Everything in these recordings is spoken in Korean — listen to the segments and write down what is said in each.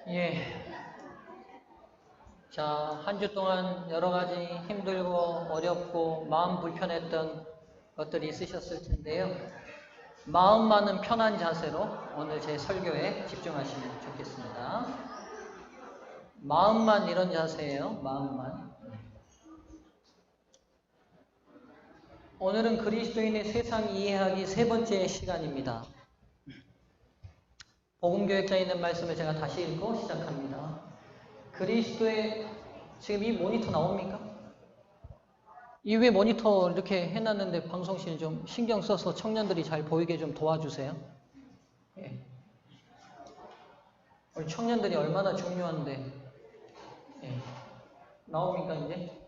예. 자, 한 주 동안 여러 가지 힘들고 어렵고 마음 불편했던 것들이 있으셨을 텐데요. 마음만은 편한 자세로 오늘 제 설교에 집중하시면 좋겠습니다. 마음만 이런 자세예요. 마음만. 오늘은 그리스도인의 세상 이해하기 세 번째 시간입니다. 복음교역자에 있는 말씀을 제가 다시 읽고 시작합니다. 그리스도의, 지금 이 모니터 나옵니까? 이 위에 모니터 이렇게 해놨는데 방송실 좀 신경 써서 청년들이 잘 보이게 좀 도와주세요. 예. 우리 청년들이 얼마나 중요한데. 예. 나옵니까 이제?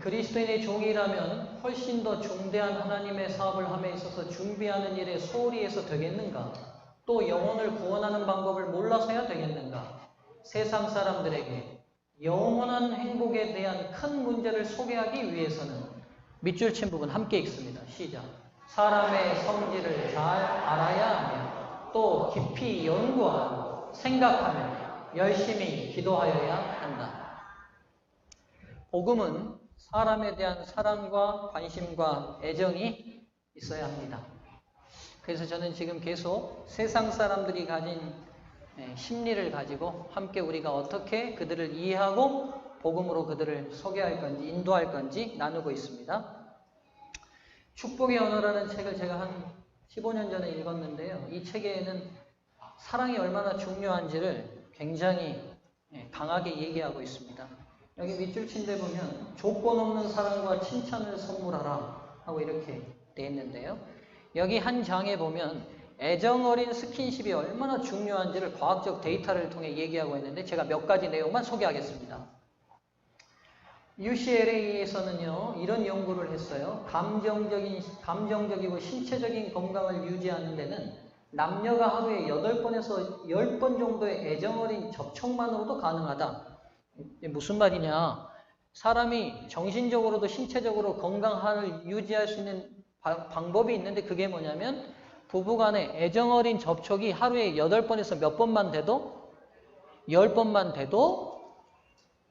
그리스도인의 종이라면 훨씬 더 중대한 하나님의 사업을 함에 있어서 준비하는 일에 소홀히 해서 되겠는가? 또 영혼을 구원하는 방법을 몰라서야 되겠는가? 세상 사람들에게 영원한 행복에 대한 큰 문제를 소개하기 위해서는 밑줄 친 부분 함께 읽습니다. 시작. 사람의 성질을 잘 알아야 하며 또 깊이 연구하고 생각하며 열심히 기도하여야 한다. 복음은 사람에 대한 사랑과 관심과 애정이 있어야 합니다. 그래서 저는 지금 계속 세상 사람들이 가진 심리를 가지고 함께 우리가 어떻게 그들을 이해하고 복음으로 그들을 소개할 건지 인도할 건지 나누고 있습니다. 축복의 언어라는 책을 제가 한 15년 전에 읽었는데요. 이 책에는 사랑이 얼마나 중요한지를 굉장히 강하게 얘기하고 있습니다. 여기 밑줄 친 데 보면 조건 없는 사랑과 칭찬을 선물하라 하고 이렇게 돼 있는데요. 여기 한 장에 보면 애정어린 스킨십이 얼마나 중요한지를 과학적 데이터를 통해 얘기하고 있는데 제가 몇 가지 내용만 소개하겠습니다. UCLA에서는요 이런 연구를 했어요. 감정적이고 신체적인 건강을 유지하는 데는 남녀가 하루에 8번에서 10번 정도의 애정어린 접촉만으로도 가능하다. 무슨 말이냐? 사람이 정신적으로도 신체적으로 건강을 유지할 수 있는 방법이 있는데 그게 뭐냐면 부부간의 애정어린 접촉이 하루에 8번에서 몇 번만 돼도 10번만 돼도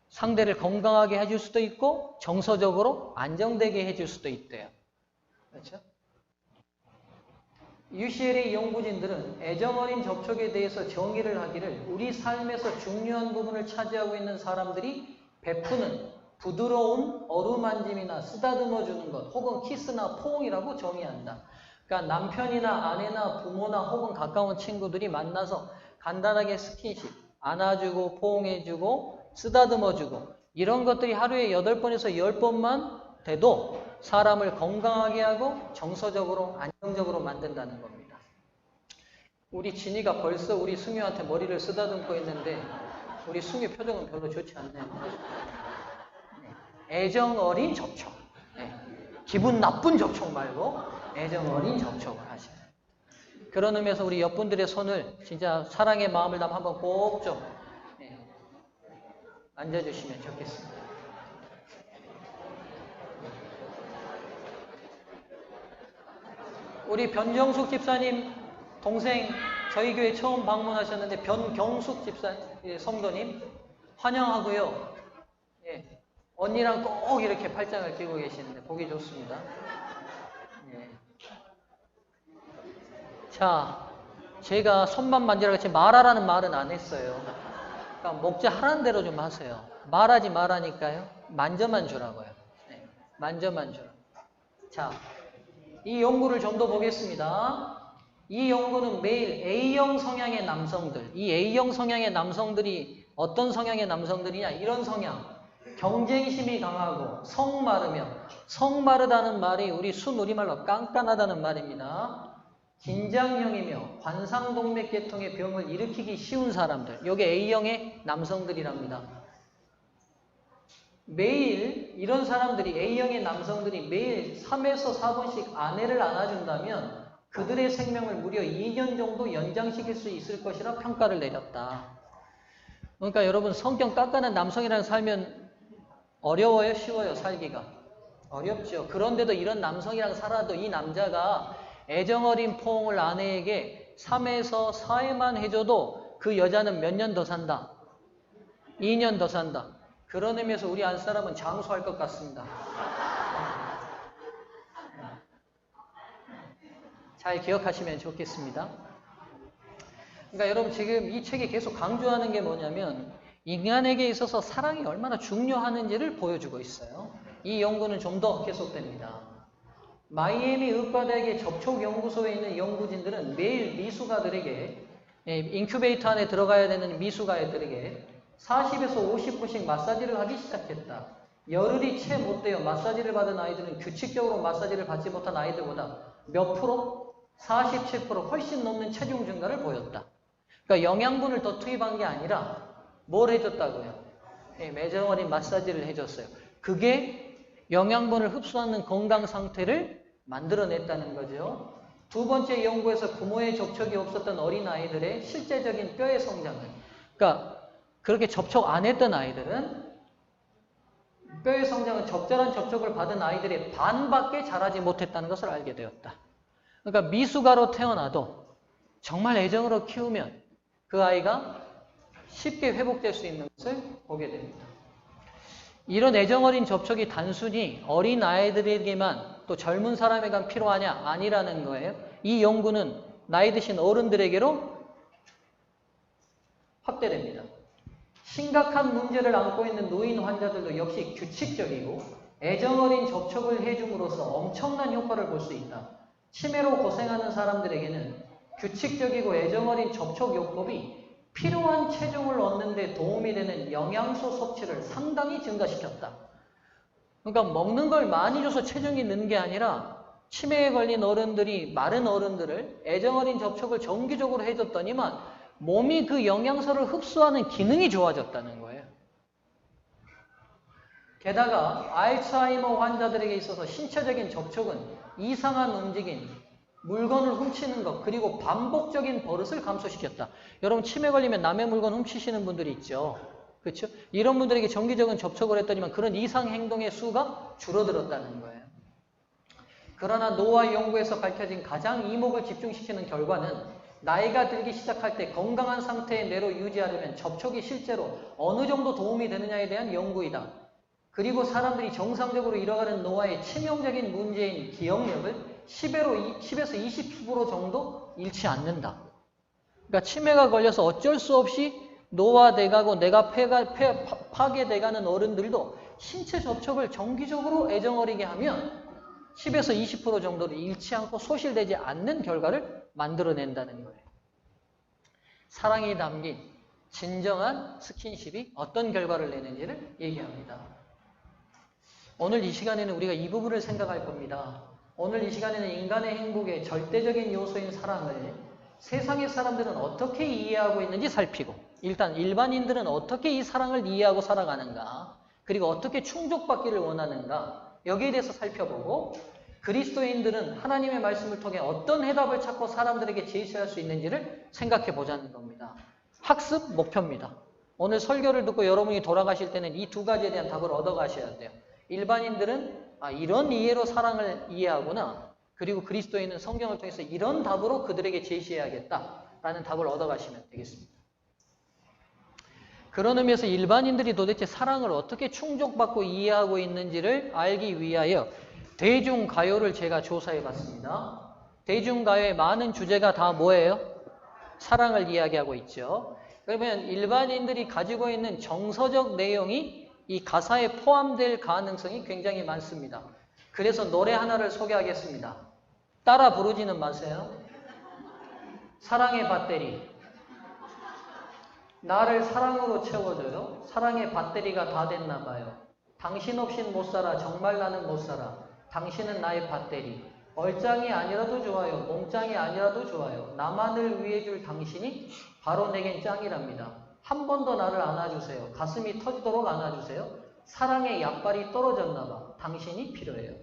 상대를 건강하게 해줄 수도 있고 정서적으로 안정되게 해줄 수도 있대요. 그렇죠? UCLA 연구진들은 애정어린 접촉에 대해서 정의를 하기를 우리 삶에서 중요한 부분을 차지하고 있는 사람들이 베푸는 부드러운 어루만짐이나 쓰다듬어주는 것 혹은 키스나 포옹이라고 정의한다. 그러니까 남편이나 아내나 부모나 혹은 가까운 친구들이 만나서 간단하게 스킨십, 안아주고 포옹해주고 쓰다듬어주고 이런 것들이 하루에 8번에서 10번만 돼도 사람을 건강하게 하고 정서적으로 안정적으로 만든다는 겁니다. 우리 진이가 벌써 우리 승유한테 머리를 쓰다듬고 있는데 우리 승유 표정은 별로 좋지 않네요. 애정 어린 접촉. 기분 나쁜 접촉 말고 애정 어린 접촉을 하시는. 그런 의미에서 우리 옆분들의 손을 진짜 사랑의 마음을 담아 한번 꼭 좀 만져주시면 좋겠습니다. 우리 변정숙 집사님 동생 저희 교회 처음 방문하셨는데 변경숙 집사 성도님 환영하고요. 예, 언니랑 꼭 이렇게 팔짱을 끼고 계시는데 보기 좋습니다. 예. 자, 제가 손만 만지라고 했지 말하라는 말은 안 했어요. 그러니까 목자 하라는 대로 좀 하세요. 말하지 말라니까요. 만져만 주라고요. 네, 만져만 주라고. 자, 이 연구를 좀 더 보겠습니다. 이 연구는 매일 A형 성향의 남성들, 이 A형 성향의 남성들이 어떤 성향의 남성들이냐? 이런 성향. 경쟁심이 강하고 성마르며, 성마르다는 말이 우리 순우리말로 깐깐하다는 말입니다. 긴장형이며 관상동맥 계통의 병을 일으키기 쉬운 사람들. 이게 A형의 남성들이랍니다. 매일 이런 사람들이 A형의 남성들이 매일 3에서 4번씩 아내를 안아준다면 그들의 생명을 무려 2년 정도 연장시킬 수 있을 것이라 평가를 내렸다. 그러니까 여러분 성격 깐깐한 남성이랑 살면 어려워요? 쉬워요? 살기가? 어렵죠. 그런데도 이런 남성이랑 살아도 이 남자가 애정어린 포옹을 아내에게 3에서 4회만 해줘도 그 여자는 몇 년 더 산다? 2년 더 산다. 그런 의미에서 우리 안사람은 장수할 것 같습니다. 잘 기억하시면 좋겠습니다. 그러니까 여러분 지금 이 책이 계속 강조하는 게 뭐냐면 인간에게 있어서 사랑이 얼마나 중요하는지를 보여주고 있어요. 이 연구는 좀 더 계속됩니다. 마이애미 의과대학의 접촉연구소에 있는 연구진들은 매일 미숙아들에게 인큐베이터 안에 들어가야 되는 미숙아이들에게 40에서 50분씩 마사지를 하기 시작했다. 열흘이 채 못 되어 마사지를 받은 아이들은 규칙적으로 마사지를 받지 못한 아이들보다 몇 프로? 47% 훨씬 넘는 체중 증가를 보였다. 그러니까 영양분을 더 투입한 게 아니라 뭘 해줬다고요? 매정어린 마사지를 해줬어요. 그게 영양분을 흡수하는 건강 상태를 만들어냈다는 거죠. 두 번째 연구에서 부모의 접촉이 없었던 어린아이들의 실제적인 뼈의 성장을, 그러니까 그렇게 접촉 안 했던 아이들은 뼈의 성장은 적절한 접촉을 받은 아이들의 반밖에 자라지 못했다는 것을 알게 되었다. 그러니까 미숙아로 태어나도 정말 애정으로 키우면 그 아이가 쉽게 회복될 수 있는 것을 보게 됩니다. 이런 애정어린 접촉이 단순히 어린 아이들에게만 또 젊은 사람에게만 필요하냐? 아니라는 거예요. 이 연구는 나이 드신 어른들에게로 확대됩니다. 심각한 문제를 안고 있는 노인 환자들도 역시 규칙적이고 애정어린 접촉을 해줌으로써 엄청난 효과를 볼 수 있다. 치매로 고생하는 사람들에게는 규칙적이고 애정어린 접촉 요법이 필요한 체중을 얻는 데 도움이 되는 영양소 섭취를 상당히 증가시켰다. 그러니까 먹는 걸 많이 줘서 체중이 는 게 아니라 치매에 걸린 어른들이 마른 어른들을 애정어린 접촉을 정기적으로 해줬더니만 몸이 그 영양소를 흡수하는 기능이 좋아졌다는 거예요. 게다가 알츠하이머 환자들에게 있어서 신체적인 접촉은 이상한 움직임, 물건을 훔치는 것, 그리고 반복적인 버릇을 감소시켰다. 여러분 치매 걸리면 남의 물건 훔치시는 분들이 있죠. 그렇죠? 이런 분들에게 정기적인 접촉을 했더니만 그런 이상 행동의 수가 줄어들었다는 거예요. 그러나 노화 연구에서 밝혀진 가장 이목을 집중시키는 결과는 나이가 들기 시작할 때 건강한 상태의 뇌로 유지하려면 접촉이 실제로 어느 정도 도움이 되느냐에 대한 연구이다. 그리고 사람들이 정상적으로 이뤄가는 노화의 치명적인 문제인 기억력을 10에서 20% 정도 잃지 않는다. 그러니까 치매가 걸려서 어쩔 수 없이 노화돼가고 뇌가 파괴돼가는 어른들도 신체 접촉을 정기적으로 애정어리게 하면 10에서 20% 정도를 잃지 않고 소실되지 않는 결과를 만들어낸다는 거예요. 사랑이 담긴 진정한 스킨십이 어떤 결과를 내는지를 얘기합니다. 오늘 이 시간에는 우리가 이 부분을 생각할 겁니다. 오늘 이 시간에는 인간의 행복의 절대적인 요소인 사랑을 세상의 사람들은 어떻게 이해하고 있는지 살피고, 일단 일반인들은 어떻게 이 사랑을 이해하고 살아가는가, 그리고 어떻게 충족받기를 원하는가, 여기에 대해서 살펴보고, 그리스도인들은 하나님의 말씀을 통해 어떤 해답을 찾고 사람들에게 제시할 수 있는지를 생각해 보자는 겁니다. 학습 목표입니다. 오늘 설교를 듣고 여러분이 돌아가실 때는 이 두 가지에 대한 답을 얻어가셔야 돼요. 일반인들은 이런 이해로 사랑을 이해하구나. 그리고 그리스도인은 성경을 통해서 이런 답으로 그들에게 제시해야겠다라는 답을 얻어가시면 되겠습니다. 그런 의미에서 일반인들이 도대체 사랑을 어떻게 충족받고 이해하고 있는지를 알기 위하여 대중가요를 제가 조사해봤습니다. 대중가요의 많은 주제가 다 뭐예요? 사랑을 이야기하고 있죠. 그러면 일반인들이 가지고 있는 정서적 내용이 이 가사에 포함될 가능성이 굉장히 많습니다. 그래서 노래 하나를 소개하겠습니다. 따라 부르지는 마세요. 사랑의 배터리. 나를 사랑으로 채워줘요. 사랑의 배터리가 다 됐나 봐요. 당신 없인 못 살아. 정말 나는 못 살아. 당신은 나의 배터리. 얼짱이 아니라도 좋아요. 몸짱이 아니라도 좋아요. 나만을 위해 줄 당신이 바로 내겐 짱이랍니다. 한 번 더 나를 안아주세요. 가슴이 터지도록 안아주세요. 사랑의 약발이 떨어졌나 봐. 당신이 필요해요.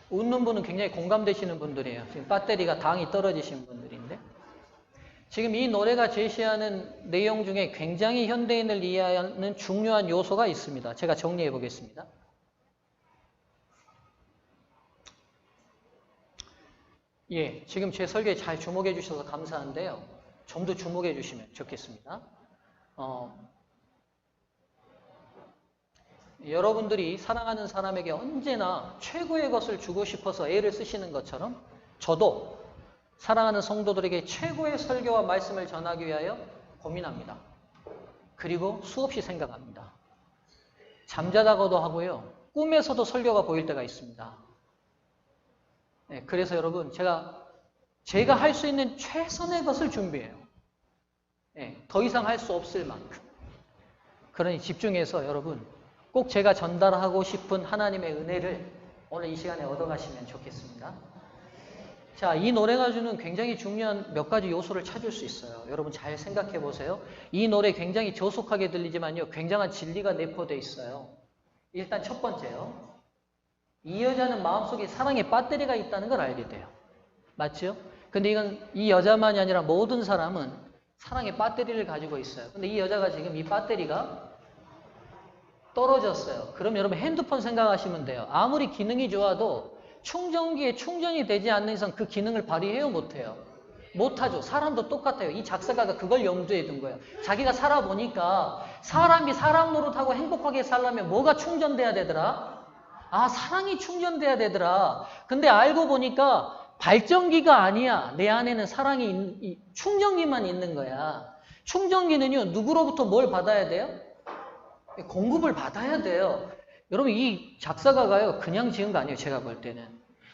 웃는 분은 굉장히 공감되시는 분들이에요. 지금 배터리가 당이 떨어지신 분들인데. 지금 이 노래가 제시하는 내용 중에 굉장히 현대인을 이해하는 중요한 요소가 있습니다. 제가 정리해 보겠습니다. 예, 지금 제 설교에 잘 주목해 주셔서 감사한데요. 좀 더 주목해 주시면 좋겠습니다. 여러분들이 사랑하는 사람에게 언제나 최고의 것을 주고 싶어서 애를 쓰시는 것처럼 저도 사랑하는 성도들에게 최고의 설교와 말씀을 전하기 위하여 고민합니다. 그리고 수없이 생각합니다. 잠자다가도 하고요. 꿈에서도 설교가 보일 때가 있습니다. 네, 그래서 여러분 제가 할 수 있는 최선의 것을 준비해요. 네, 더 이상 할 수 없을 만큼. 그러니 집중해서 여러분 꼭 제가 전달하고 싶은 하나님의 은혜를 오늘 이 시간에 얻어가시면 좋겠습니다. 자, 이 노래가 주는 굉장히 중요한 몇 가지 요소를 찾을 수 있어요. 여러분 잘 생각해 보세요. 이 노래 굉장히 조속하게 들리지만요. 굉장한 진리가 내포되어 있어요. 일단 첫 번째요. 이 여자는 마음속에 사랑의 배터리가 있다는 걸 알게 돼요. 맞죠? 근데 이건 이 여자만이 아니라 모든 사람은 사랑의 배터리를 가지고 있어요. 근데 이 여자가 지금 이 배터리가 떨어졌어요. 그럼 여러분 핸드폰 생각하시면 돼요. 아무리 기능이 좋아도 충전기에 충전이 되지 않는 이상 그 기능을 발휘해요? 못해요? 못하죠. 사람도 똑같아요. 이 작사가가 그걸 염두에 둔 거예요. 자기가 살아보니까 사람이 사랑 노릇하고 행복하게 살려면 뭐가 충전돼야 되더라? 아, 사랑이 충전돼야 되더라. 근데 알고 보니까 발전기가 아니야. 내 안에는 사랑이 충전기만 있는 거야. 충전기는요. 누구로부터 뭘 받아야 돼요? 공급을 받아야 돼요. 여러분 이 작사가가요. 그냥 지은 거 아니에요. 제가 볼 때는.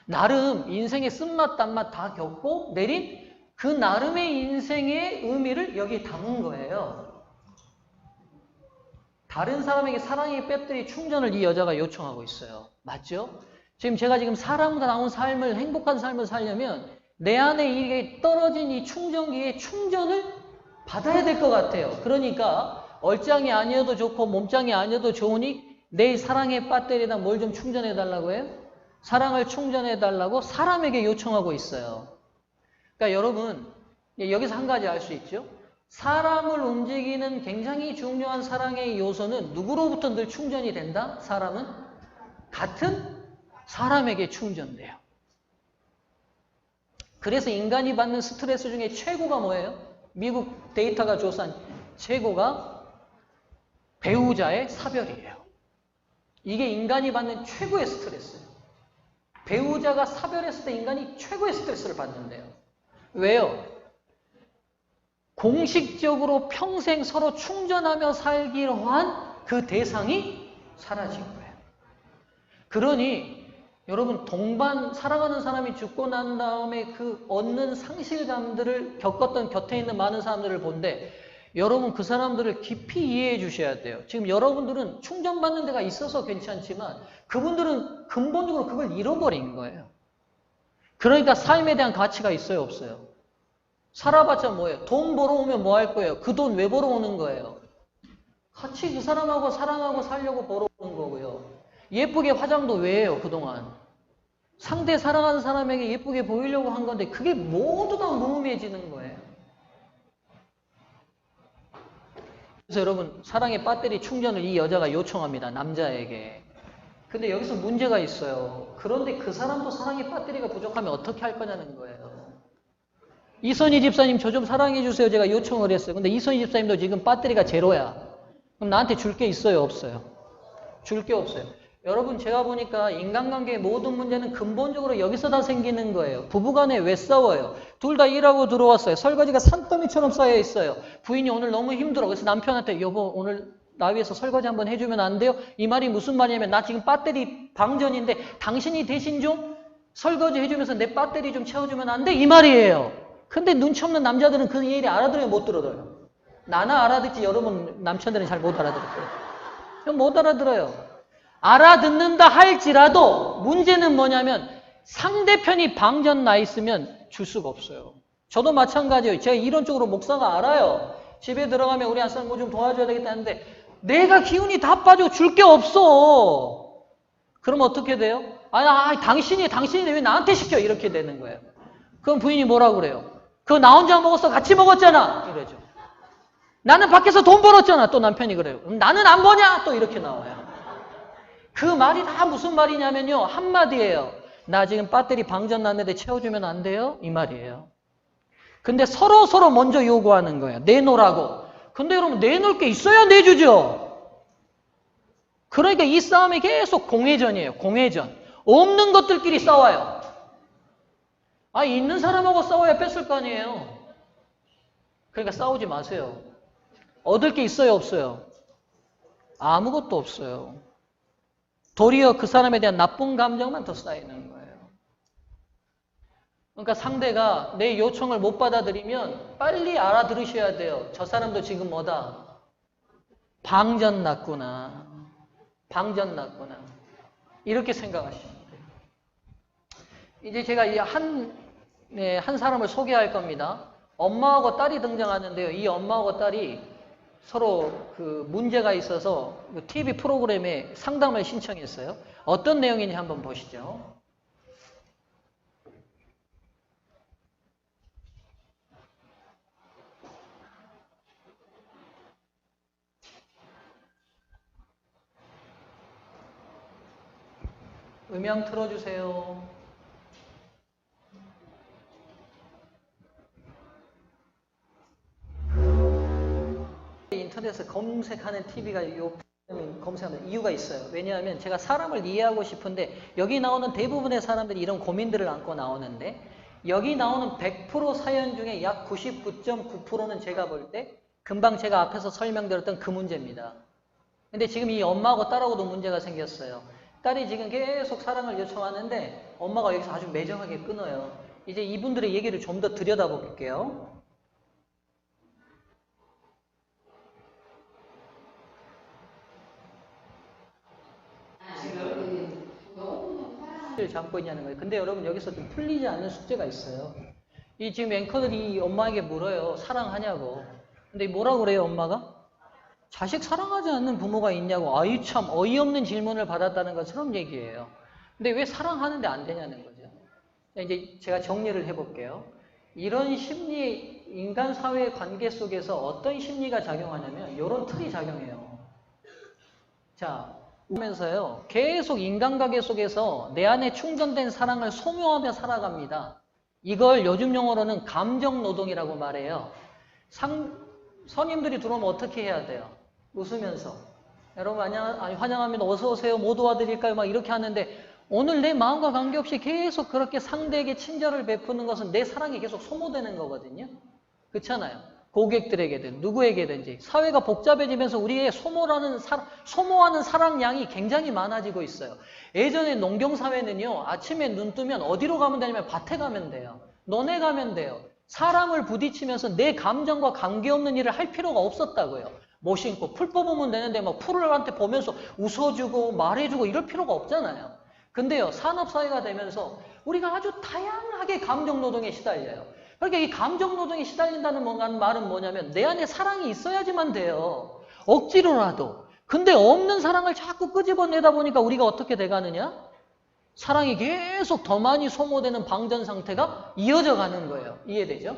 나름 인생의 쓴맛 단맛 다 겪고 내린 그 나름의 인생의 의미를 여기에 담은 거예요. 다른 사람에게 사랑의 배터리 충전을 이 여자가 요청하고 있어요. 맞죠? 제가 지금 사랑다운 삶을, 행복한 삶을 살려면 내 안에 이게 떨어진 이 충전기의 충전을 받아야 될 것 같아요. 그러니까 얼짱이 아니어도 좋고 몸짱이 아니어도 좋으니 내 사랑의 배터리에다 뭘 좀 충전해 달라고 해요? 사랑을 충전해 달라고 사람에게 요청하고 있어요. 그러니까 여러분 여기서 한 가지 알 수 있죠? 사람을 움직이는 굉장히 중요한 사랑의 요소는 누구로부터 늘 충전이 된다? 사람은 같은 사람에게 충전돼요. 그래서 인간이 받는 스트레스 중에 최고가 뭐예요? 미국 데이터가 조사한 최고가 배우자의 사별이에요. 이게 인간이 받는 최고의 스트레스예요. 배우자가 사별했을 때 인간이 최고의 스트레스를 받는데요. 왜요? 공식적으로 평생 서로 충전하며 살기로 한 그 대상이 사라진 거예요. 그러니 여러분 동반 사랑하는 사람이 죽고 난 다음에 그 얻는 상실감들을 겪었던 곁에 있는 많은 사람들을 본데 여러분 그 사람들을 깊이 이해해 주셔야 돼요. 지금 여러분들은 충전받는 데가 있어서 괜찮지만 그분들은 근본적으로 그걸 잃어버린 거예요. 그러니까 삶에 대한 가치가 있어요? 없어요? 살아봤자 뭐예요? 돈 벌어오면 뭐 할 거예요? 그 돈 왜 벌어오는 거예요? 같이 그 사람하고 사랑하고 살려고 벌어오는 거고요. 예쁘게 화장도 왜 해요? 그동안. 상대 사랑하는 사람에게 예쁘게 보이려고 한 건데 그게 모두 다 무의미해지는 거예요. 그래서 여러분 사랑의 배터리 충전을 이 여자가 요청합니다. 남자에게. 근데 여기서 문제가 있어요. 그런데 그 사람도 사랑의 배터리가 부족하면 어떻게 할 거냐는 거예요. 이선희 집사님 저 좀 사랑해 주세요. 제가 요청을 했어요. 근데 이선희 집사님도 지금 배터리가 제로야. 그럼 나한테 줄 게 있어요? 없어요? 줄 게 없어요. 여러분 제가 보니까 인간관계의 모든 문제는 근본적으로 여기서 다 생기는 거예요. 부부간에 왜 싸워요? 둘 다 일하고 들어왔어요. 설거지가 산더미처럼 쌓여 있어요. 부인이 오늘 너무 힘들어. 그래서 남편한테 여보 오늘 나 위해서 설거지 한번 해주면 안 돼요? 이 말이 무슨 말이냐면 나 지금 배터리 방전인데 당신이 대신 좀 설거지 해주면서 내 배터리 좀 채워주면 안 돼? 이 말이에요. 근데 눈치 없는 남자들은 그 얘기 알아들어요? 못 들어요? 나나 알아듣지 여러분 남편들은 잘 못 알아들어요. 못 알아들어요. 알아듣는다 할지라도 문제는 뭐냐면 상대편이 방전 나 있으면 줄 수가 없어요. 저도 마찬가지예요. 제가 이론적으로 목사가 알아요. 집에 들어가면 우리 아싸 뭐 좀 도와줘야 되겠다 하는데 내가 기운이 다 빠져 줄 게 없어. 그럼 어떻게 돼요? 당신이 왜 나한테 시켜? 이렇게 되는 거예요. 그럼 부인이 뭐라고 그래요? 그거 나 혼자 먹었어. 같이 먹었잖아. 이러죠. 나는 밖에서 돈 벌었잖아. 또 남편이 그래요. 나는 안 버냐? 또 이렇게 나와요. 그 말이 다 무슨 말이냐면요. 한마디예요. 나 지금 배터리 방전 났는데 채워주면 안 돼요? 이 말이에요. 근데 서로 먼저 요구하는 거예요. 내놓으라고. 근데 여러분 내놓을 게 있어야 내주죠. 그러니까 이 싸움이 계속 공회전이에요. 공회전. 없는 것들끼리 싸워요. 아, 있는 사람하고 싸워야 뺐을 거 아니에요. 그러니까 싸우지 마세요. 얻을 게 있어요, 없어요? 아무것도 없어요. 도리어 그 사람에 대한 나쁜 감정만 더 쌓이는 거예요. 그러니까 상대가 내 요청을 못 받아들이면 빨리 알아들으셔야 돼요. 저 사람도 지금 뭐다? 방전 났구나. 방전 났구나. 이렇게 생각하시면 돼요. 이제 제가 한 사람을 소개할 겁니다. 엄마하고 딸이 등장하는데요. 이 엄마하고 딸이 서로 그 문제가 있어서 TV 프로그램에 상담을 신청했어요. 어떤 내용인지 한번 보시죠. 음향 틀어주세요. 인터넷에 검색하는 TV가 검색하는 이유가 있어요. 왜냐하면 제가 사람을 이해하고 싶은데 여기 나오는 대부분의 사람들이 이런 고민들을 안고 나오는데 여기 나오는 100% 사연 중에 약 99.9%는 제가 볼 때 금방 제가 앞에서 설명드렸던 그 문제입니다. 근데 지금 이 엄마하고 딸하고도 문제가 생겼어요. 딸이 지금 계속 사랑을 요청하는데 엄마가 여기서 아주 매정하게 끊어요. 이제 이분들의 얘기를 좀 더 들여다볼게요. 잡고 있냐는 거예요. 근데 여러분 여기서 좀 풀리지 않는 숙제가 있어요. 이 지금 앵커들이 엄마에게 물어요. 사랑하냐고. 근데 뭐라고 그래요, 엄마가? 자식 사랑하지 않는 부모가 있냐고. 아유 참 어이없는 질문을 받았다는 것처럼 얘기해요. 근데 왜 사랑하는데 안 되냐는 거죠. 이제 제가 정리를 해볼게요. 이런 심리, 인간 사회의 관계 속에서 어떤 심리가 작용하냐면 이런 틀이 작용해요. 자, 보면서요. 계속 인간관계 속에서 내 안에 충전된 사랑을 소모하며 살아갑니다. 이걸 요즘 용어로는 감정노동이라고 말해요. 선임들이 들어오면 어떻게 해야 돼요? 웃으면서. 여러분 환영합니다. 어서 오세요. 뭐 도와드릴까요? 막 이렇게 하는데 오늘 내 마음과 관계없이 계속 그렇게 상대에게 친절을 베푸는 것은 내 사랑이 계속 소모되는 거거든요. 그렇잖아요. 고객들에게든 누구에게든지 사회가 복잡해지면서 우리의 소모하는 사랑량이 굉장히 많아지고 있어요. 예전에 농경사회는요. 아침에 눈 뜨면 어디로 가면 되냐면 밭에 가면 돼요. 논에 가면 돼요. 사람을 부딪히면서 내 감정과 관계없는 일을 할 필요가 없었다고요. 못 신고 풀 뽑으면 되는데 막 풀한테 보면서 웃어주고 말해주고 이럴 필요가 없잖아요. 근데요. 산업사회가 되면서 우리가 아주 다양하게 감정노동에 시달려요. 그러니까 이 감정노동에 시달린다는 말은 뭐냐면 내 안에 사랑이 있어야지만 돼요. 억지로라도. 근데 없는 사랑을 자꾸 끄집어내다 보니까 우리가 어떻게 돼가느냐? 사랑이 계속 더 많이 소모되는 방전 상태가 이어져 가는 거예요. 이해되죠?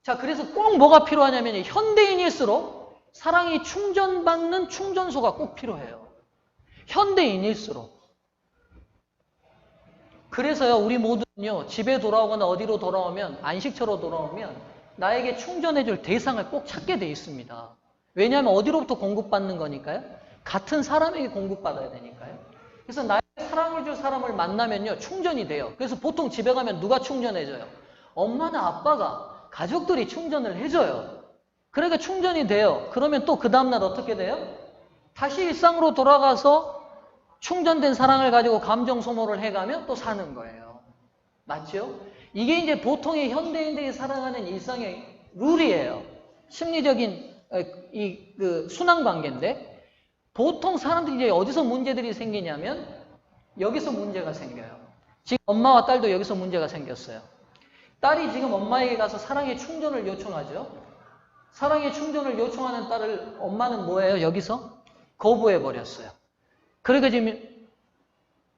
자, 그래서 꼭 뭐가 필요하냐면 현대인일수록 사랑이 충전받는 충전소가 꼭 필요해요. 현대인일수록. 그래서요, 우리 모두는요, 집에 돌아오거나 어디로 돌아오면, 안식처로 돌아오면, 나에게 충전해줄 대상을 꼭 찾게 돼 있습니다. 왜냐하면 어디로부터 공급받는 거니까요? 같은 사람에게 공급받아야 되니까요. 그래서 나에게 사랑을 줄 사람을 만나면요, 충전이 돼요. 그래서 보통 집에 가면 누가 충전해줘요? 엄마나 아빠가, 가족들이 충전을 해줘요. 그러니까 충전이 돼요. 그러면 또 그 다음날 어떻게 돼요? 다시 일상으로 돌아가서 충전된 사랑을 가지고 감정 소모를 해가면 또 사는 거예요. 맞죠? 이게 이제 보통의 현대인들이 살아가는 일상의 룰이에요. 심리적인 순환 관계인데 보통 사람들이 이제 어디서 문제들이 생기냐면 여기서 문제가 생겨요. 지금 엄마와 딸도 여기서 문제가 생겼어요. 딸이 지금 엄마에게 가서 사랑의 충전을 요청하죠. 사랑의 충전을 요청하는 딸을 엄마는 뭐예요? 여기서 거부해 버렸어요. 그러니까 지금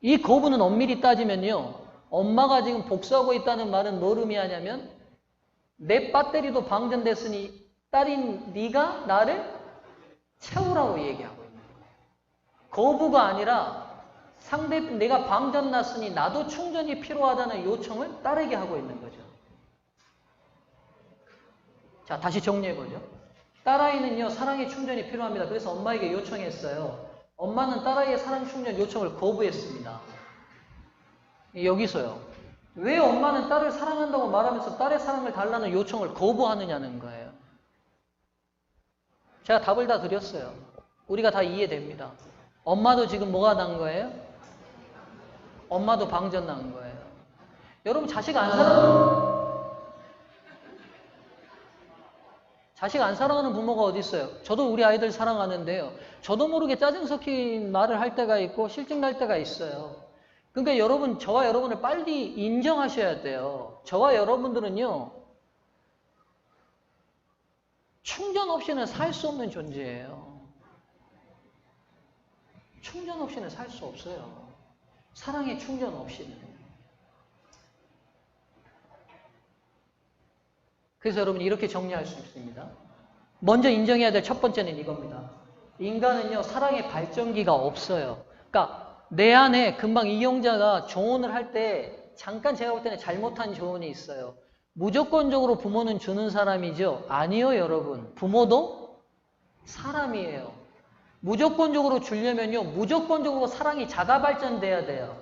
이 거부는 엄밀히 따지면요. 엄마가 지금 복수하고 있다는 말은 뭘 의미하냐면 내 배터리도 방전됐으니 딸인 네가 나를 채우라고 얘기하고 있는 거예요. 거부가 아니라 내가 방전 났으니 나도 충전이 필요하다는 요청을 딸에게 하고 있는 거죠. 자, 다시 정리해보죠. 딸아이는요, 사랑의 충전이 필요합니다. 그래서 엄마에게 요청했어요. 엄마는 딸아이의 사랑 충전 요청을 거부했습니다. 여기서요. 왜 엄마는 딸을 사랑한다고 말하면서 딸의 사랑을 달라는 요청을 거부하느냐는 거예요. 제가 답을 다 드렸어요. 우리가 다 이해됩니다. 엄마도 지금 뭐가 난 거예요? 엄마도 방전 난 거예요. 여러분 자식 안 사랑하는 부모가 어디 있어요? 저도 우리 아이들 사랑하는데요. 저도 모르게 짜증 섞인 말을 할 때가 있고 실증 날 때가 있어요. 그러니까 여러분, 저와 여러분을 빨리 인정하셔야 돼요. 저와 여러분들은요, 충전 없이는 살 수 없는 존재예요. 충전 없이는 살 수 없어요. 사랑의 충전 없이는. 그래서 여러분 이렇게 정리할 수 있습니다. 먼저 인정해야 될 첫 번째는 이겁니다. 인간은요, 사랑의 발전기가 없어요. 그러니까 내 안에 금방 이용자가 조언을 할 때 잠깐 제가 볼 때는 잘못한 조언이 있어요. 무조건적으로 부모는 주는 사람이죠? 아니요, 여러분. 부모도 사람이에요. 무조건적으로 주려면요, 무조건적으로 사랑이 자가 발전돼야 돼요.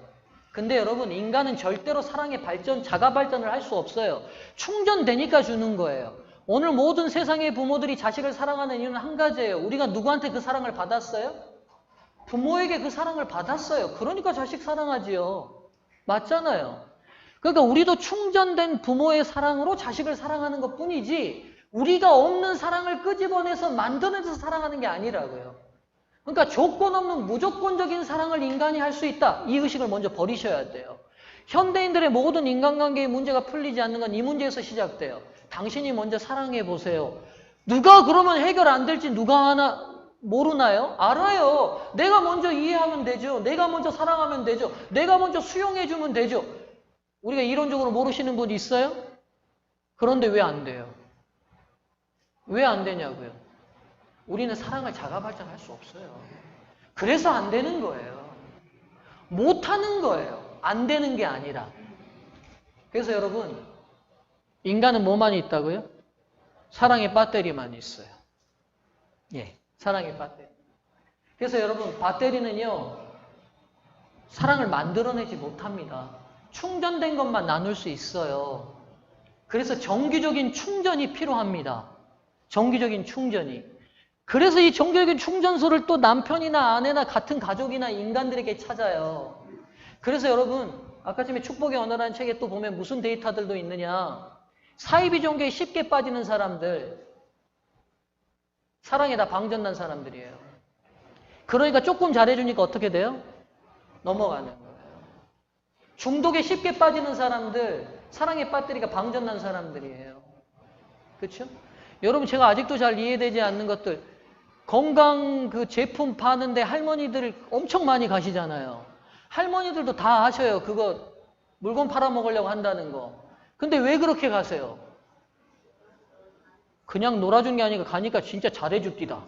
근데 여러분, 인간은 절대로 사랑의 발전, 자가 발전을 할 수 없어요. 충전되니까 주는 거예요. 오늘 모든 세상의 부모들이 자식을 사랑하는 이유는 한 가지예요. 우리가 누구한테 그 사랑을 받았어요? 부모에게 그 사랑을 받았어요. 그러니까 자식 사랑하지요. 맞잖아요. 그러니까 우리도 충전된 부모의 사랑으로 자식을 사랑하는 것 뿐이지 우리가 없는 사랑을 끄집어내서 만들어내서 사랑하는 게 아니라고요. 그러니까 조건 없는 무조건적인 사랑을 인간이 할 수 있다. 이 의식을 먼저 버리셔야 돼요. 현대인들의 모든 인간관계의 문제가 풀리지 않는 건 이 문제에서 시작돼요. 당신이 먼저 사랑해 보세요. 누가 그러면 해결 안 될지 누가 하나 모르나요? 알아요. 내가 먼저 이해하면 되죠. 내가 먼저 사랑하면 되죠. 내가 먼저 수용해 주면 되죠. 우리가 이론적으로 모르시는 분 있어요? 그런데 왜 안 돼요? 왜 안 되냐고요? 우리는 사랑을 자가 발전할 수 없어요. 그래서 안 되는 거예요. 못하는 거예요. 안 되는 게 아니라. 그래서 여러분, 인간은 뭐만 있다고요? 사랑의 배터리만 있어요. 예, 사랑의 배터리. 그래서 여러분, 배터리는요, 사랑을 만들어내지 못합니다. 충전된 것만 나눌 수 있어요. 그래서 정기적인 충전이 필요합니다. 정기적인 충전이. 그래서 이 정기적인 충전소를 또 남편이나 아내나 같은 가족이나 인간들에게 찾아요. 그래서 여러분, 아까 전에 축복의 언어라는 책에 또 보면 무슨 데이터들도 있느냐. 사이비 종교에 쉽게 빠지는 사람들, 사랑에 다 방전난 사람들이에요. 그러니까 조금 잘해주니까 어떻게 돼요? 넘어가는 거예요. 중독에 쉽게 빠지는 사람들, 사랑의 배터리가 방전난 사람들이에요. 그렇죠? 여러분, 제가 아직도 잘 이해되지 않는 것들, 건강 그 제품 파는데 할머니들 엄청 많이 가시잖아요. 할머니들도 다 아셔요. 그거 물건 팔아먹으려고 한다는 거. 근데 왜 그렇게 가세요? 그냥 놀아준 게 아니라 가니까 진짜 잘해줍디다.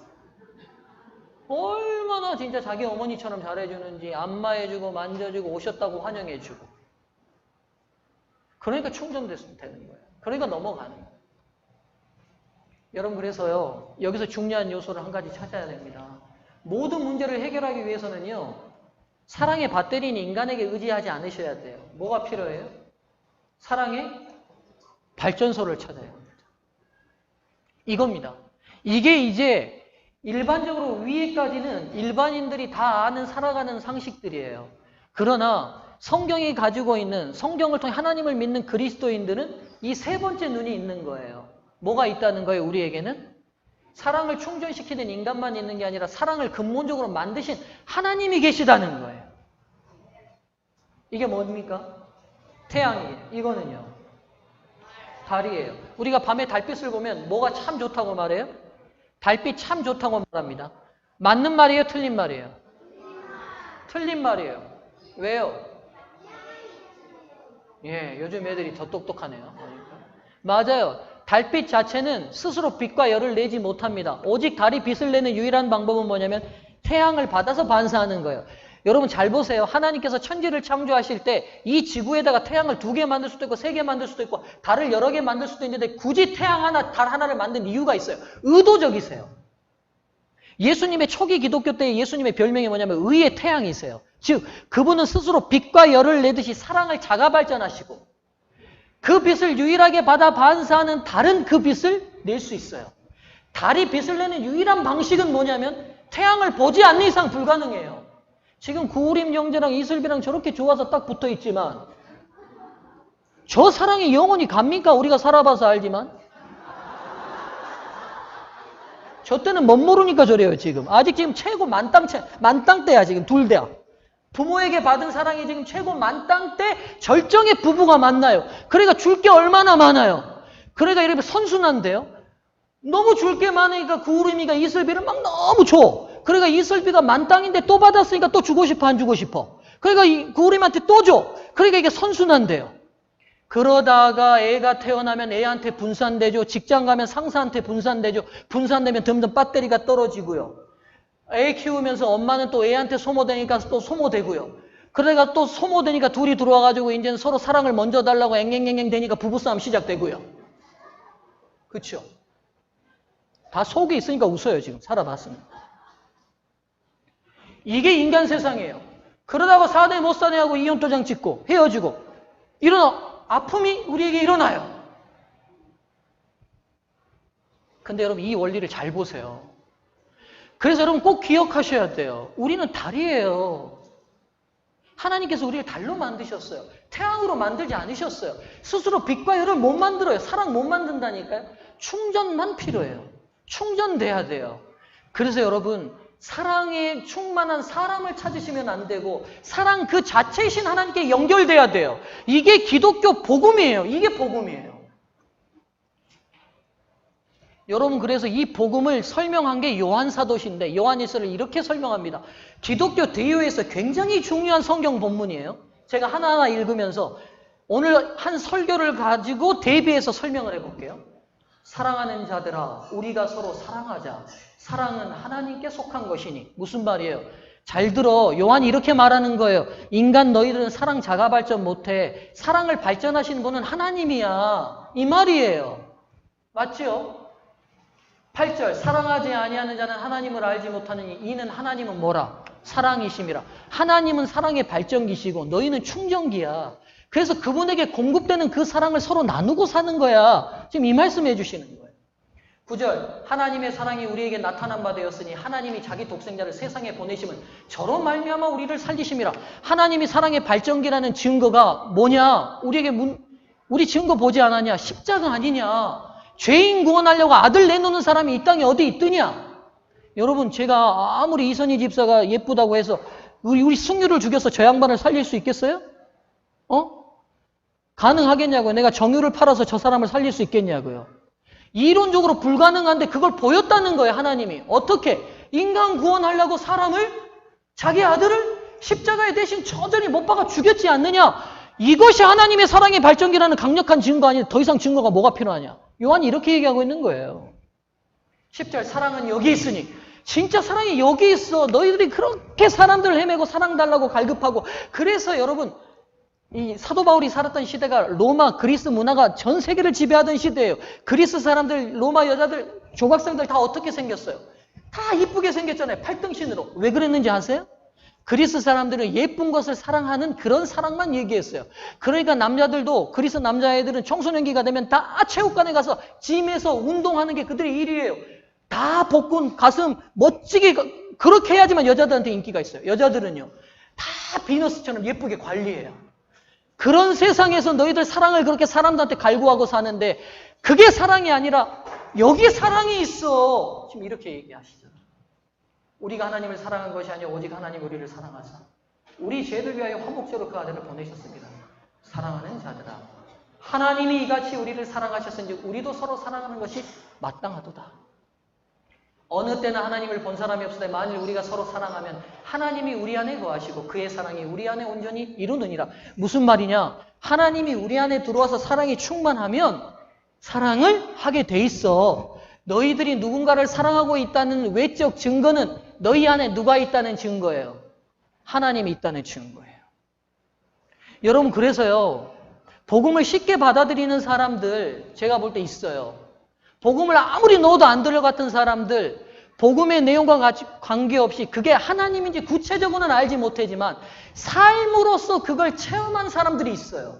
얼마나 진짜 자기 어머니처럼 잘해주는지 안마해주고 만져주고 오셨다고 환영해주고. 그러니까 충전됐으면 되는 거예요. 그러니까 넘어가는 거예요. 여러분, 그래서요, 여기서 중요한 요소를 한 가지 찾아야 됩니다. 모든 문제를 해결하기 위해서는요, 사랑의 배터리는 인간에게 의지하지 않으셔야 돼요. 뭐가 필요해요? 사랑의 발전소를 찾아야 합니다. 이겁니다. 이게 이제 일반적으로 위에까지는 일반인들이 다 아는 살아가는 상식들이에요. 그러나 성경이 가지고 있는, 성경을 통해 하나님을 믿는 그리스도인들은 이 세 번째 눈이 있는 거예요. 뭐가 있다는 거예요, 우리에게는? 사랑을 충전시키는 인간만 있는 게 아니라 사랑을 근본적으로 만드신 하나님이 계시다는 거예요. 이게 뭡니까? 태양이에요. 이거는요, 달이에요. 우리가 밤에 달빛을 보면 뭐가 참 좋다고 말해요? 달빛 참 좋다고 말합니다. 맞는 말이에요? 틀린 말이에요? 틀린 말이에요. 왜요? 예, 요즘 애들이 더 똑똑하네요. 맞아요. 달빛 자체는 스스로 빛과 열을 내지 못합니다. 오직 달이 빛을 내는 유일한 방법은 뭐냐면 태양을 받아서 반사하는 거예요. 여러분 잘 보세요. 하나님께서 천지를 창조하실 때 이 지구에다가 태양을 2개 만들 수도 있고 3개 만들 수도 있고 달을 여러 개 만들 수도 있는데 굳이 태양 하나, 달 하나를 만든 이유가 있어요. 의도적이세요. 예수님의 초기 기독교 때 예수님의 별명이 뭐냐면 의의 태양이세요. 즉 그분은 스스로 빛과 열을 내듯이 사랑을 자가 발전하시고 그 빛을 유일하게 받아 반사하는 달은 그 빛을 낼 수 있어요. 달이 빛을 내는 유일한 방식은 뭐냐면 태양을 보지 않는 이상 불가능해요. 지금 구우림 형제랑 이슬비랑 저렇게 좋아서 딱 붙어 있지만 저 사랑이 영원히 갑니까? 우리가 살아봐서 알지만 저 때는 못 모르니까 저래요. 지금 아직 지금 최고 만땅 때야. 지금 둘 다. 부모에게 받은 사랑이 지금 최고 만땅 때 절정의 부부가 만나요. 그러니까 줄 게 얼마나 많아요. 그러니까 이렇게 선순환돼요. 너무 줄 게 많으니까 구우림이가 이슬비를 막 너무 줘. 그러니까 이슬비가 만땅인데 또 받았으니까 또 주고 싶어 안 주고 싶어. 그러니까 이 구우림한테 또 줘. 그러니까 이게 선순환돼요. 그러다가 애가 태어나면 애한테 분산되죠. 직장 가면 상사한테 분산되죠. 분산되면 점점 배터리가 떨어지고요. 애 키우면서 엄마는 또 애한테 소모되니까 또 소모되고요. 그러니까 또 소모되니까 둘이 들어와가지고 이제는 서로 사랑을 먼저 달라고 앵앵앵앵 되니까 부부싸움 시작되고요. 그렇죠? 다 속에 있으니까 웃어요. 지금 살아봤습니다. 이게 인간 세상이에요. 그러다가 4대 못 사내 하고 이혼도장 찍고 헤어지고 이런 아픔이 우리에게 일어나요. 근데 여러분 이 원리를 잘 보세요. 그래서 여러분 꼭 기억하셔야 돼요. 우리는 달이에요. 하나님께서 우리를 달로 만드셨어요. 태양으로 만들지 않으셨어요. 스스로 빛과 열을 못 만들어요. 사랑 못 만든다니까요. 충전만 필요해요. 충전돼야 돼요. 그래서 여러분 사랑에 충만한 사람을 찾으시면 안 되고 사랑 그 자체이신 하나님께 연결돼야 돼요. 이게 기독교 복음이에요. 이게 복음이에요. 여러분 그래서 이 복음을 설명한 게 요한 사도신데 요한일서를 이렇게 설명합니다. 기독교 대유에서 굉장히 중요한 성경 본문이에요. 제가 하나하나 읽으면서 오늘 한 설교를 가지고 대비해서 설명을 해볼게요. 사랑하는 자들아 우리가 서로 사랑하자. 사랑은 하나님께 속한 것이니. 무슨 말이에요? 잘 들어. 요한이 이렇게 말하는 거예요. 인간 너희들은 사랑 자가 발전 못해. 사랑을 발전하시는 분은 하나님이야. 이 말이에요. 맞죠? 8절 사랑하지 아니하는 자는 하나님을 알지 못하느니 이는 하나님은 뭐라? 사랑이심이라. 하나님은 사랑의 발전기시고 너희는 충전기야. 그래서 그분에게 공급되는 그 사랑을 서로 나누고 사는 거야. 지금 이 말씀 해주시는 거예요. 9절 하나님의 사랑이 우리에게 나타난 바 되었으니 하나님이 자기 독생자를 세상에 보내심은 저로 말미암아 우리를 살리심이라. 하나님이 사랑의 발전기라는 증거가 뭐냐? 우리 증거 보지 않았냐? 십자가 아니냐? 죄인 구원하려고 아들 내놓는 사람이 이 땅에 어디 있더냐? 여러분 제가 아무리 이선희 집사가 예쁘다고 해서 우리 승유를 죽여서 저 양반을 살릴 수 있겠어요? 가능하겠냐고요. 내가 정유를 팔아서 저 사람을 살릴 수 있겠냐고요. 이론적으로 불가능한데 그걸 보였다는 거예요. 하나님이. 어떻게? 인간 구원하려고 사람을 자기 아들을 십자가에 대신 저절히 못 박아 죽였지 않느냐? 이것이 하나님의 사랑의 발전기라는 강력한 증거 아니냐? 더 이상 증거가 뭐가 필요하냐? 요한이 이렇게 얘기하고 있는 거예요. 10절 사랑은 여기 있으니. 진짜 사랑이 여기 있어. 너희들이 그렇게 사람들을 헤매고 사랑 달라고 갈급하고. 그래서 여러분 이 사도 바울이 살았던 시대가 로마 그리스 문화가 전 세계를 지배하던 시대예요. 그리스 사람들 로마 여자들 조각상들 다 어떻게 생겼어요? 다 이쁘게 생겼잖아요. 팔등신으로. 왜 그랬는지 아세요? 그리스 사람들은 예쁜 것을 사랑하는 그런 사랑만 얘기했어요. 그러니까 남자들도 그리스 남자애들은 청소년기가 되면 다 체육관에 가서 짐에서 운동하는 게 그들의 일이에요. 다 복근, 가슴 멋지게 그렇게 해야지만 여자들한테 인기가 있어요. 여자들은요. 다 비너스처럼 예쁘게 관리해요. 그런 세상에서 너희들 사랑을 그렇게 사람들한테 갈구하고 사는데 그게 사랑이 아니라 여기 사랑이 있어. 지금 이렇게 얘기하시잖아요. 우리가 하나님을 사랑한 것이 아니라 오직 하나님 우리를 사랑하사 우리 죄를 위하여 화목제로 그 아들을 보내셨습니다. 사랑하는 자들아 하나님이 이같이 우리를 사랑하셨은지 우리도 서로 사랑하는 것이 마땅하도다. 어느 때나 하나님을 본 사람이 없으되 만일 우리가 서로 사랑하면 하나님이 우리 안에 거하시고 그의 사랑이 우리 안에 온전히 이루느니라. 무슨 말이냐? 하나님이 우리 안에 들어와서 사랑이 충만하면 사랑을 하게 돼 있어. 너희들이 누군가를 사랑하고 있다는 외적 증거는 너희 안에 누가 있다는 증거예요? 하나님이 있다는 증거예요. 여러분, 그래서요, 복음을 쉽게 받아들이는 사람들 제가 볼 때 있어요. 복음을 아무리 넣어도 안 들어갔던 사람들, 복음의 내용과 관계없이 그게 하나님인지 구체적으로는 알지 못하지만 삶으로서 그걸 체험한 사람들이 있어요.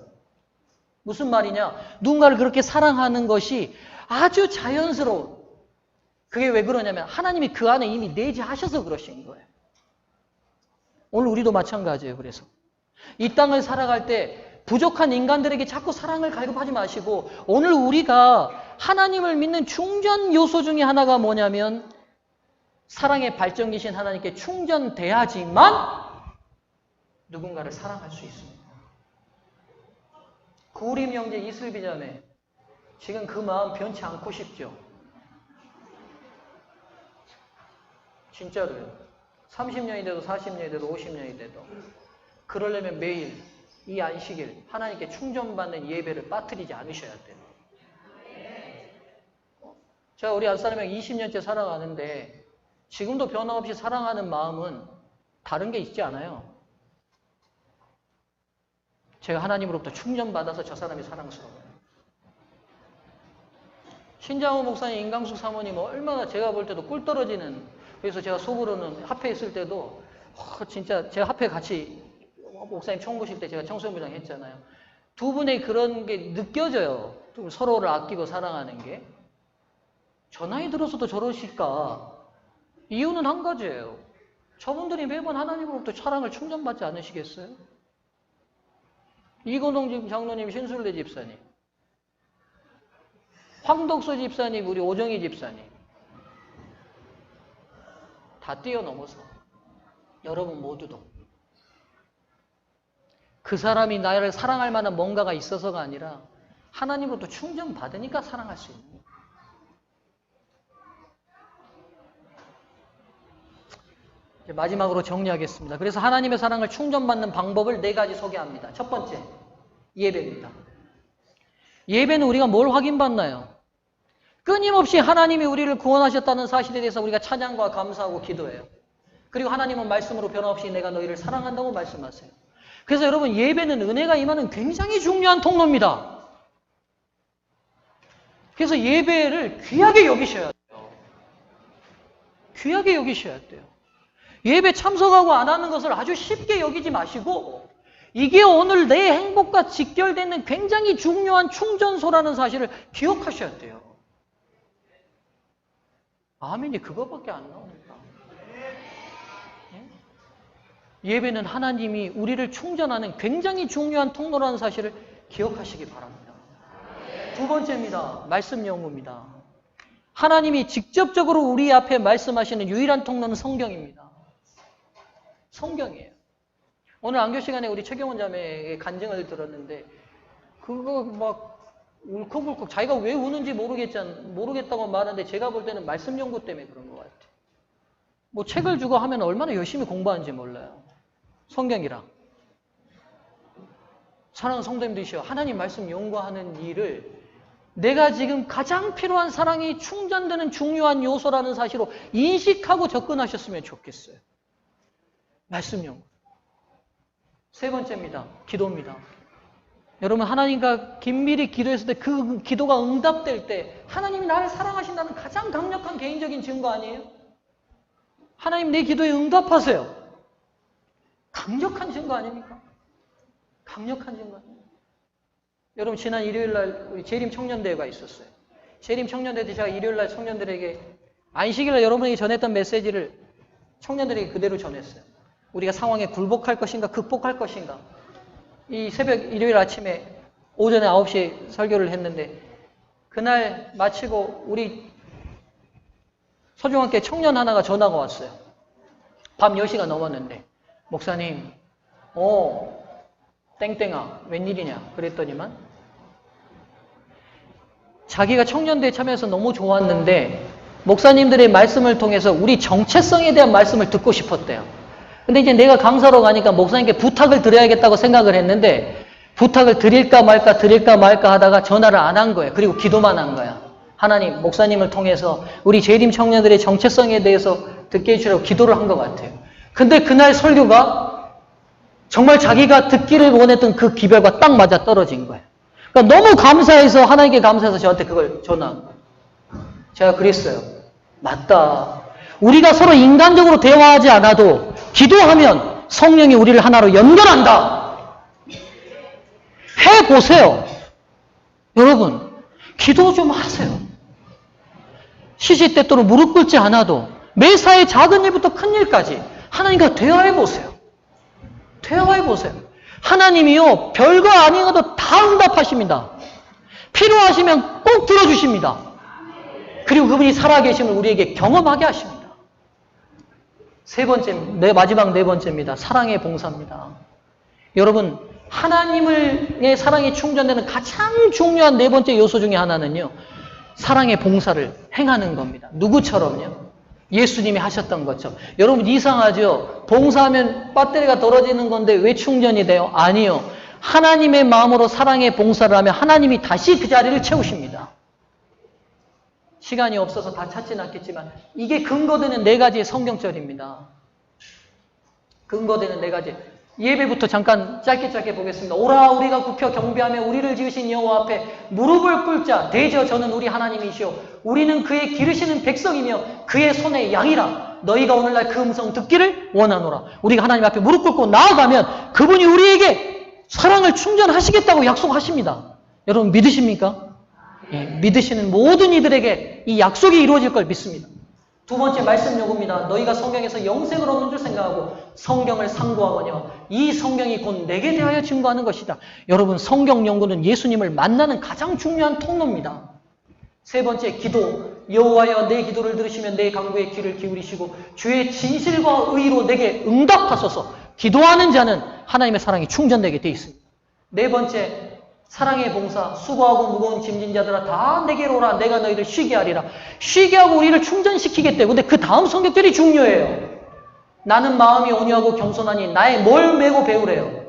무슨 말이냐? 누군가를 그렇게 사랑하는 것이 아주 자연스러운, 그게 왜 그러냐면 하나님이 그 안에 이미 내재하셔서 그러신 거예요. 오늘 우리도 마찬가지예요. 그래서 이 땅을 살아갈 때 부족한 인간들에게 자꾸 사랑을 갈급하지 마시고, 오늘 우리가 하나님을 믿는 충전 요소 중에 하나가 뭐냐면 사랑의 발전기신 하나님께 충전돼야지만 누군가를 사랑할 수 있습니다. 구림 형제 이슬비 자매, 지금 그 마음 변치 않고 싶죠? 진짜로요. 30년이 돼도 40년이 돼도 50년이 돼도 그러려면 매일 이 안식일 하나님께 충전받는 예배를 빠뜨리지 않으셔야 돼요. 제가 우리 안사람이랑 20년째 살아가는데 지금도 변함없이 사랑하는 마음은 다른 게 있지 않아요. 제가 하나님으로부터 충전받아서 저 사람이 사랑스러워요. 신장호 목사님, 임강숙 사모님 얼마나 제가 볼 때도 꿀 떨어지는, 그래서 제가 속으로는 합회 있을 때도 진짜 제가 합회 같이 목사님 총 보실 때 제가 청소년부장 했잖아요. 두 분의 그런 게 느껴져요. 서로를 아끼고 사랑하는 게. 저 나이 들어서도 저러실까? 이유는 한 가지예요. 저분들이 매번 하나님으로부터 사랑을 충전받지 않으시겠어요? 이건동 장로님, 신술래 집사님, 황덕수 집사님, 우리 오정희 집사님 다 뛰어넘어서 여러분 모두도 그 사람이 나를 사랑할 만한 뭔가가 있어서가 아니라 하나님으로부터 충전받으니까 사랑할 수 있는 거예요. 마지막으로 정리하겠습니다. 그래서 하나님의 사랑을 충전받는 방법을 4가지 소개합니다. 첫 번째, 예배입니다. 예배는 우리가 뭘 확인받나요? 끊임없이 하나님이 우리를 구원하셨다는 사실에 대해서 우리가 찬양과 감사하고 기도해요. 그리고 하나님은 말씀으로 변함없이 내가 너희를 사랑한다고 말씀하세요. 그래서 여러분, 예배는 은혜가 임하는 굉장히 중요한 통로입니다. 그래서 예배를 귀하게 여기셔야 돼요. 귀하게 여기셔야 돼요. 예배 참석하고 안 하는 것을 아주 쉽게 여기지 마시고, 이게 오늘 내 행복과 직결되는 굉장히 중요한 충전소라는 사실을 기억하셔야 돼요. 아멘이 그거밖에 안 나옵니다. 예배는 하나님이 우리를 충전하는 굉장히 중요한 통로라는 사실을 기억하시기 바랍니다. 두 번째입니다. 말씀 연구입니다. 하나님이 직접적으로 우리 앞에 말씀하시는 유일한 통로는 성경입니다. 성경이에요. 오늘 안교 시간에 우리 최경원 자매의 간증을 들었는데 그거 막 울컥울컥 자기가 왜 우는지 모르겠다고 말하는데 제가 볼 때는 말씀 연구 때문에 그런 것 같아요. 뭐 책을 주고 하면 얼마나 열심히 공부하는지 몰라요. 성경이랑. 사랑하는 성도님들이시여, 하나님 말씀 연구하는 일을 내가 지금 가장 필요한 사랑이 충전되는 중요한 요소라는 사실로 인식하고 접근하셨으면 좋겠어요. 말씀 연구. 세 번째입니다. 기도입니다. 여러분, 하나님과 긴밀히 기도했을 때 그 기도가 응답될 때 하나님이 나를 사랑하신다는 가장 강력한 개인적인 증거 아니에요? 하나님 내 기도에 응답하세요. 강력한 증거 아닙니까? 강력한 증거 아닙니까? 여러분, 지난 일요일날 우리 재림 청년대회가 있었어요. 재림 청년대회 때 제가 일요일날 청년들에게 안식일날 여러분에게 전했던 메시지를 청년들에게 그대로 전했어요. 우리가 상황에 굴복할 것인가 극복할 것인가. 이 새벽 일요일 아침에 오전에 9시에 설교를 했는데 그날 마치고 우리 서중학교 청년 하나가 전화가 왔어요. 밤 10시가 넘었는데 목사님, 땡땡아 웬일이냐 그랬더니만 자기가 청년대에 참여해서 너무 좋았는데 목사님들의 말씀을 통해서 우리 정체성에 대한 말씀을 듣고 싶었대요. 근데 이제 내가 강사로 가니까 목사님께 부탁을 드려야겠다고 생각을 했는데 부탁을 드릴까 말까 하다가 전화를 안 한 거예요. 그리고 기도만 한 거야. 하나님, 목사님을 통해서 우리 재림 청년들의 정체성에 대해서 듣게 해주라고 기도를 한 것 같아요. 근데 그날 설교가 정말 자기가 듣기를 원했던 그 기별과 딱 맞아 떨어진 거예요. 그러니까 너무 감사해서, 하나님께 감사해서 저한테 그걸 전한 거예요. 제가 그랬어요. 맞다. 우리가 서로 인간적으로 대화하지 않아도 기도하면 성령이 우리를 하나로 연결한다. 해보세요. 여러분, 기도 좀 하세요. 시시때때로 무릎 꿇지 않아도 매사에 작은 일부터 큰 일까지 하나님과 대화해보세요. 대화해보세요. 하나님이요, 별거 아닌 것도 다 응답하십니다. 필요하시면 꼭 들어주십니다. 그리고 그분이 살아계심을 우리에게 경험하게 하십니다. 세 번째, 마지막 네 번째입니다. 사랑의 봉사입니다. 여러분, 하나님의 사랑이 충전되는 가장 중요한 네 번째 요소 중에 하나는요, 사랑의 봉사를 행하는 겁니다. 누구처럼요? 예수님이 하셨던 것처럼. 여러분, 이상하죠? 봉사하면 배터리가 떨어지는 건데 왜 충전이 돼요? 아니요. 하나님의 마음으로 사랑의 봉사를 하면 하나님이 다시 그 자리를 채우십니다. 시간이 없어서 다 찾지는 않겠지만 이게 근거되는 네 가지의 성경절입니다. 근거되는 네 가지. 예배부터 잠깐 짧게 보겠습니다. 오라 우리가 굽혀 경배하며 우리를 지으신 여호와 앞에 무릎을 꿇자. 대저 저는 우리 하나님이시오. 우리는 그의 기르시는 백성이며 그의 손의 양이라. 너희가 오늘날 그 음성 듣기를 원하노라. 우리가 하나님 앞에 무릎 꿇고 나아가면 그분이 우리에게 사랑을 충전하시겠다고 약속하십니다. 여러분 믿으십니까? 예, 믿으시는 모든 이들에게 이 약속이 이루어질 걸 믿습니다. 두 번째 말씀 요구입니다. 너희가 성경에서 영생을 얻는 줄 생각하고 성경을 상고하거니와 이 성경이 곧 내게 대하여 증거하는 것이다. 여러분, 성경 연구는 예수님을 만나는 가장 중요한 통로입니다. 세 번째, 기도. 여호와여 내 기도를 들으시면 내 간구에 귀를 기울이시고 주의 진실과 의로 내게 응답하소서. 기도하는 자는 하나님의 사랑이 충전되게 되어 있습니다. 네 번째, 사랑의 봉사. 수고하고 무거운 짐진 자들아 다 내게로 오라. 내가 너희를 쉬게 하리라. 쉬게 하고 우리를 충전시키겠대요. 근데 그 다음 성격들이 중요해요. 나는 마음이 온유하고 겸손하니 나의 뭘 메고 배우래요?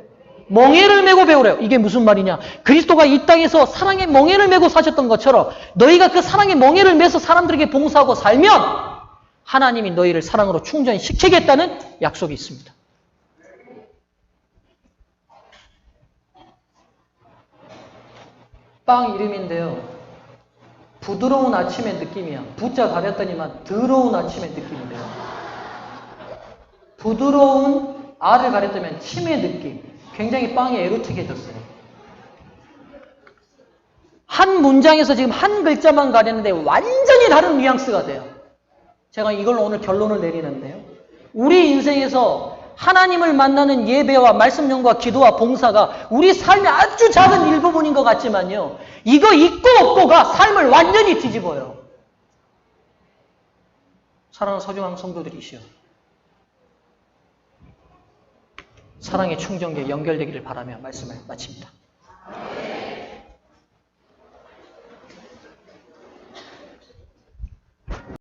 멍에를 메고 배우래요. 이게 무슨 말이냐? 그리스도가 이 땅에서 사랑의 멍에를 메고 사셨던 것처럼 너희가 그 사랑의 멍에를 메서 사람들에게 봉사하고 살면 하나님이 너희를 사랑으로 충전시키겠다는 약속이 있습니다. 빵 이름인데요. 부드러운 아침의 느낌이야. 부자 가렸더니만 더러운 아침의 느낌인데요. 부드러운 알을 가렸더니 침의 느낌. 굉장히 빵이 에로틱해졌어요. 한 문장에서 지금 한 글자만 가렸는데 완전히 다른 뉘앙스가 돼요. 제가 이걸로 오늘 결론을 내리는데요. 우리 인생에서 하나님을 만나는 예배와 말씀 연구와 기도와 봉사가 우리 삶의 아주 작은 일부분인 것 같지만요. 이거 있고 없고가 삶을 완전히 뒤집어요. 사랑하는 소중한 성도들이시여. 사랑의 충전기에 연결되기를 바라며 말씀을 마칩니다.